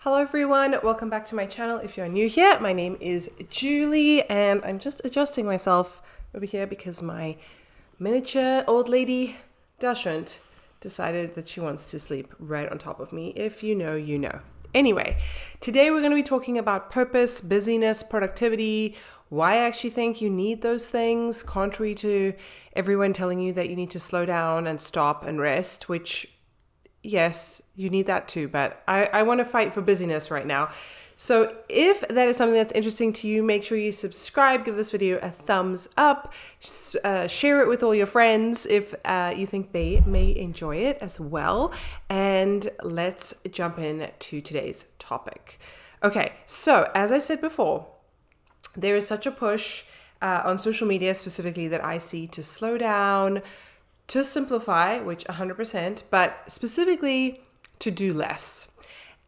Hello everyone, welcome back to my channel. If you're new here, my name is Julie and I'm just adjusting myself over here because my miniature old lady, Dashant, decided that she wants to sleep right on top of me. If you know, you know. Anyway, today we're going to be talking about purpose, busyness, productivity, why I actually think you need those things, contrary to everyone telling you that you need to slow down and stop and rest, which yes, you need that too, but I want to fight for busyness right now. So if that is something that's interesting to you, make sure you subscribe, give this video a thumbs up, share it with all your friends if you think they may enjoy it as well. And let's jump in to today's topic. Okay, so as I said before, there is such a push on social media specifically that I see to slow down, to simplify, which 100%, but specifically to do less.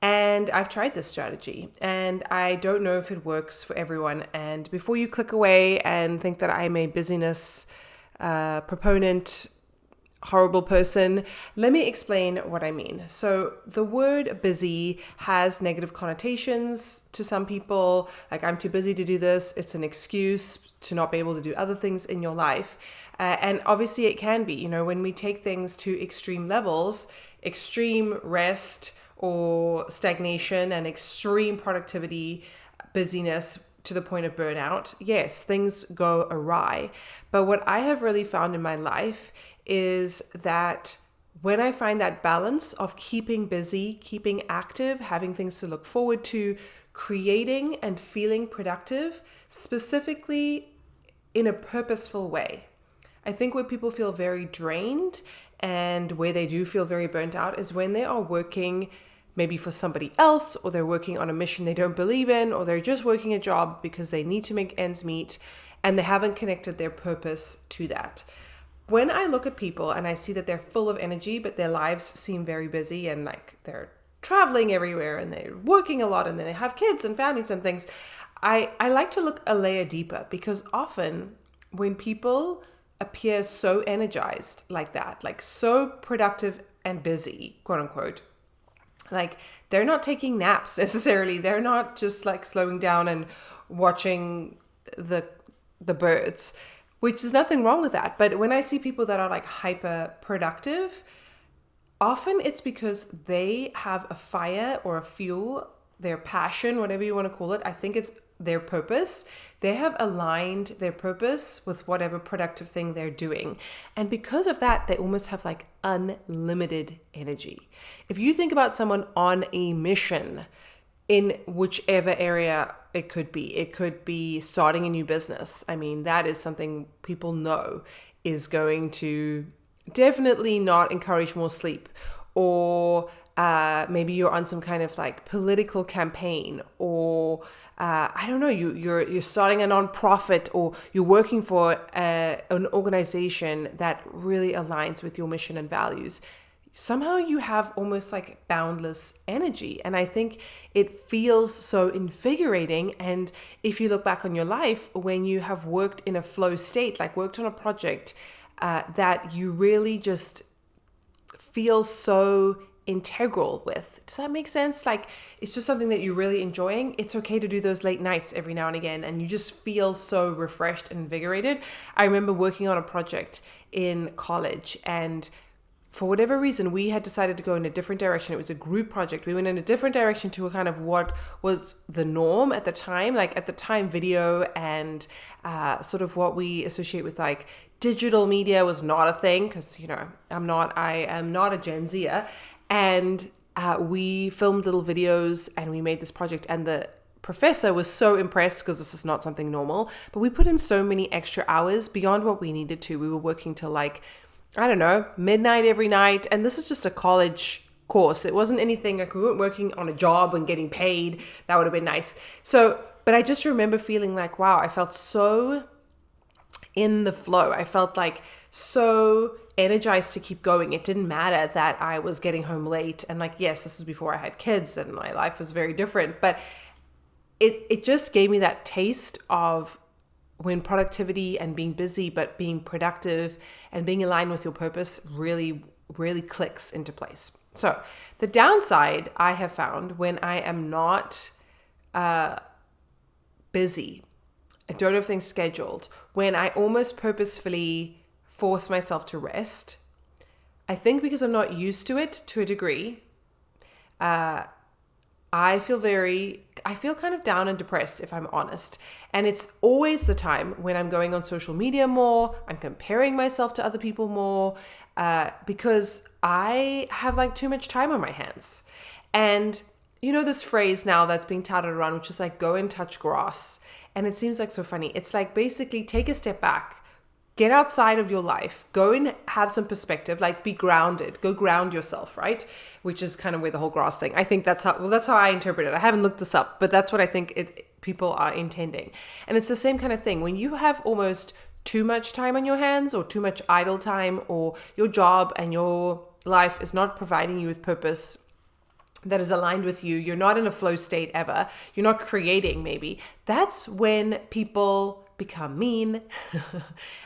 And I've tried this strategy and I don't know if it works for everyone. And before you click away and think that I'm a busyness proponent, horrible person, let me explain what I mean. So the word busy has negative connotations to some people, like I'm too busy to do this. It's an excuse to not be able to do other things in your life. And obviously it can be, when we take things to extreme levels, extreme rest or stagnation and extreme productivity, busyness to the point of burnout, yes, things go awry. But what I have really found in my life is that when I find that balance of keeping busy, keeping active, having things to look forward to, creating and feeling productive, specifically in a purposeful way. I think where people feel very drained and where they do feel very burnt out is when they are working maybe for somebody else, or they're working on a mission they don't believe in, or they're just working a job because they need to make ends meet and they haven't connected their purpose to that. When I look at people and I see that they're full of energy, but their lives seem very busy and like they're traveling everywhere and they're working a lot and then they have kids and families and things, I like to look a layer deeper, because often when people appear so energized like that, like so productive and busy, quote unquote, like they're not taking naps necessarily. They're not just like slowing down and watching the birds, which is nothing wrong with that. But when I see people that are like hyper productive, often it's because they have a fire or a fuel, their passion, whatever you want to call it. I think it's their purpose. They have aligned their purpose with whatever productive thing they're doing. And because of that, they almost have like unlimited energy. If you think about someone on a mission in whichever area it could be starting a new business. I mean, that is something people know is going to definitely not encourage more sleep, or maybe you're on some kind of like political campaign, or I don't know, you're starting a nonprofit, or you're working for an organization that really aligns with your mission and values. Somehow you have almost like boundless energy. And I think it feels so invigorating. And if you look back on your life, when you have worked in a flow state, like worked on a project that you really just feel so integral with. Does that make sense? Like it's just something that you're really enjoying. It's okay to do those late nights every now and again, and you just feel so refreshed and invigorated. I remember working on a project in college, and for whatever reason, we had decided to go in a different direction. It was a group project. We went in a different direction to a kind of what was the norm at the time. Like at the time, video and sort of what we associate with like digital media was not a thing, because, I am not a Gen Zer. And we filmed little videos and we made this project, and the professor was so impressed because this is not something normal, but we put in so many extra hours beyond what we needed to. We were working till like, I don't know, midnight every night. And this is just a college course. It wasn't anything like we weren't working on a job and getting paid. That would have been nice. So, but I just remember feeling like, wow, I felt so in the flow. I felt like so energized to keep going. It didn't matter that I was getting home late. And like, yes, this was before I had kids and my life was very different. But it just gave me that taste of when productivity and being busy, but being productive and being aligned with your purpose really, really clicks into place. So the downside I have found when I am not busy, I don't have things scheduled, when I almost purposefully force myself to rest, I think because I'm not used to it to a degree, I feel kind of down and depressed, if I'm honest. And it's always the time when I'm going on social media more, I'm comparing myself to other people more, because I have like too much time on my hands. And you know this phrase now that's being touted around, which is like, go and touch grass. And it seems like so funny. It's like basically take a step back, get outside of your life, go and have some perspective, like be grounded, go ground yourself, right? Which is kind of where the whole grass thing, I think that's how I interpret it. I haven't looked this up, but that's what I think people are intending. And it's the same kind of thing. When you have almost too much time on your hands or too much idle time, or your job and your life is not providing you with purpose that is aligned with you, you're not in a flow state ever, you're not creating maybe, that's when people become mean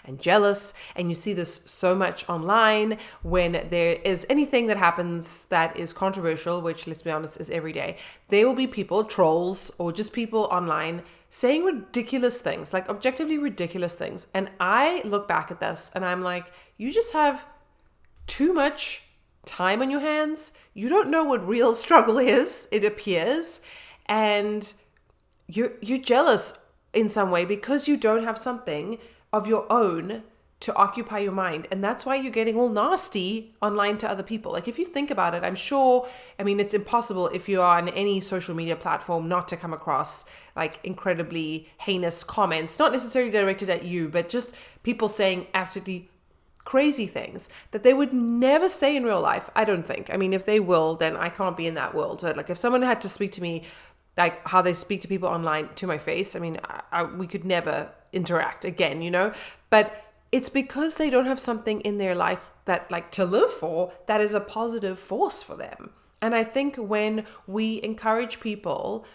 and jealous. And you see this so much online when there is anything that happens that is controversial, which let's be honest is every day. There will be people, trolls, or just people online saying ridiculous things, like objectively ridiculous things. And I look back at this and I'm like, you just have too much time on your hands. You don't know what real struggle is, it appears. And you're jealous in some way because you don't have something of your own to occupy your mind. And that's why you're getting all nasty online to other people. Like if you think about it, it's impossible if you are on any social media platform not to come across like incredibly heinous comments, not necessarily directed at you, but just people saying absolutely crazy things that they would never say in real life. I don't think. If they will, then I can't be in that world. But like if someone had to speak to me like how they speak to people online to my face, we could never interact again, but it's because they don't have something in their life that like to live for that is a positive force for them. And I think when we encourage people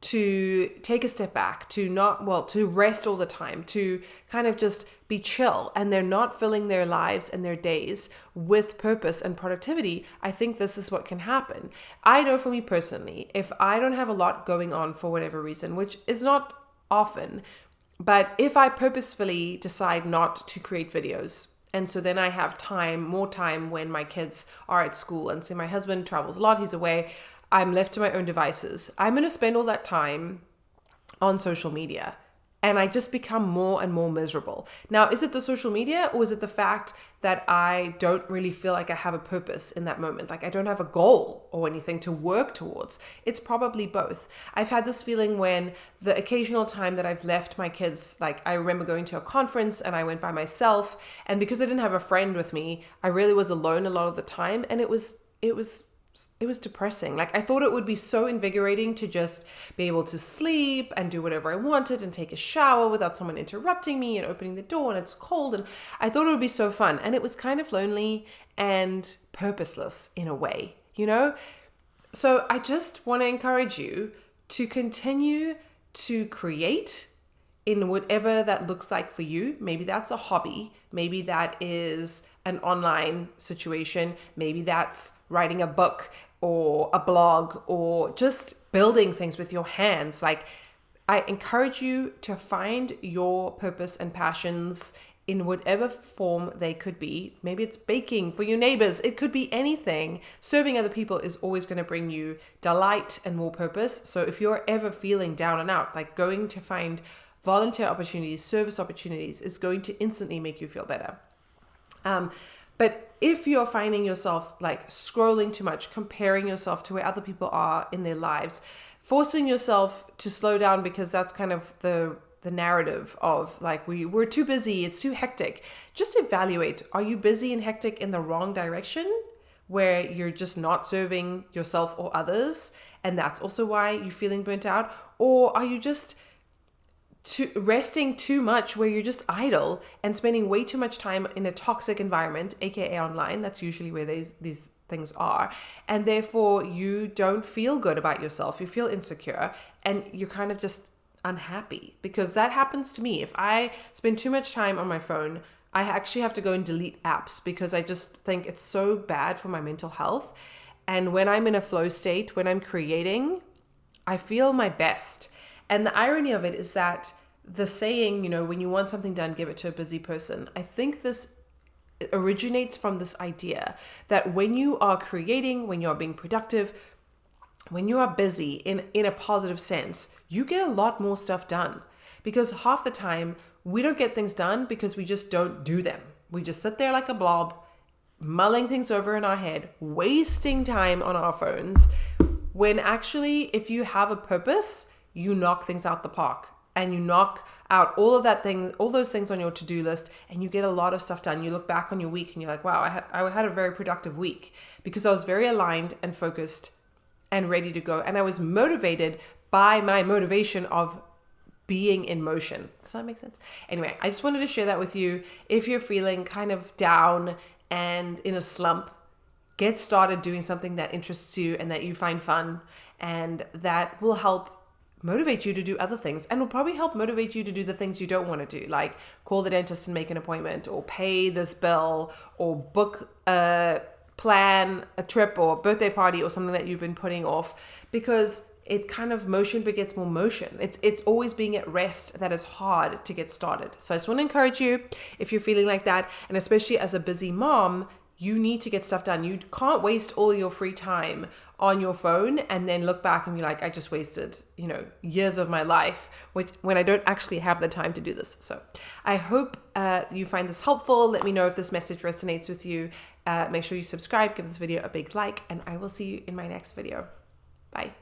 to take a step back, to rest all the time, to kind of just be chill, and they're not filling their lives and their days with purpose and productivity, I think this is what can happen. I know for me personally, if I don't have a lot going on for whatever reason, which is not often, but if I purposefully decide not to create videos, and so then I have more time when my kids are at school, and say my husband travels a lot, he's away, I'm left to my own devices, I'm going to spend all that time on social media. And I just become more and more miserable. Now, is it the social media, or is it the fact that I don't really feel like I have a purpose in that moment? Like I don't have a goal or anything to work towards. It's probably both. I've had this feeling when the occasional time that I've left my kids, like I remember going to a conference and I went by myself, and because I didn't have a friend with me, I really was alone a lot of the time, and it was depressing. Like I thought it would be so invigorating to just be able to sleep and do whatever I wanted and take a shower without someone interrupting me and opening the door and it's cold. And I thought it would be so fun. And it was kind of lonely and purposeless in a way, So I just want to encourage you to continue to create in whatever that looks like for you. Maybe that's a hobby. Maybe that is an online situation. Maybe that's writing a book or a blog or just building things with your hands. Like I encourage you to find your purpose and passions in whatever form they could be. Maybe it's baking for your neighbors. It could be anything. Serving other people is always going to bring you delight and more purpose. So if you're ever feeling down and out, like going to find volunteer opportunities, service opportunities is going to instantly make you feel better. But if you're finding yourself like scrolling too much, comparing yourself to where other people are in their lives, forcing yourself to slow down because that's kind of the narrative of like we're too busy, it's too hectic. Just evaluate, are you busy and hectic in the wrong direction where you're just not serving yourself or others, and that's also why you're feeling burnt out? Or are you just resting too much where you're just idle and spending way too much time in a toxic environment, aka online? That's usually where these things are, and therefore you don't feel good about yourself, you feel insecure, and you're kind of just unhappy. Because that happens to me. If I spend too much time on my phone, I actually have to go and delete apps because I just think it's so bad for my mental health. And when I'm in a flow state, when I'm creating, I feel my best. And the irony of it is that the saying, when you want something done, give it to a busy person. I think this originates from this idea that when you are creating, when you're being productive, when you are busy in a positive sense, you get a lot more stuff done. Because half the time, we don't get things done because we just don't do them. We just sit there like a blob, mulling things over in our head, wasting time on our phones, when actually, if you have a purpose, you knock things out the park. And you knock out all those things on your to-do list, and you get a lot of stuff done. You look back on your week and you're like, wow, I had a very productive week because I was very aligned and focused and ready to go. And I was motivated by my motivation of being in motion. Does that make sense? Anyway, I just wanted to share that with you. If you're feeling kind of down and in a slump, get started doing something that interests you and that you find fun, and that will help motivate you to do other things, and will probably help motivate you to do the things you don't want to do, like call the dentist and make an appointment, or pay this bill, or book plan a trip or a birthday party or something that you've been putting off, because it kind of motion begets more motion. It's always being at rest that is hard to get started. So I just want to encourage you, if you're feeling like that, and especially as a busy mom, you need to get stuff done. You can't waste all your free time on your phone and then look back and be like, I just wasted, years of my life, when I don't actually have the time to do this. So I hope you find this helpful. Let me know if this message resonates with you. Make sure you subscribe, give this video a big like, and I will see you in my next video. Bye.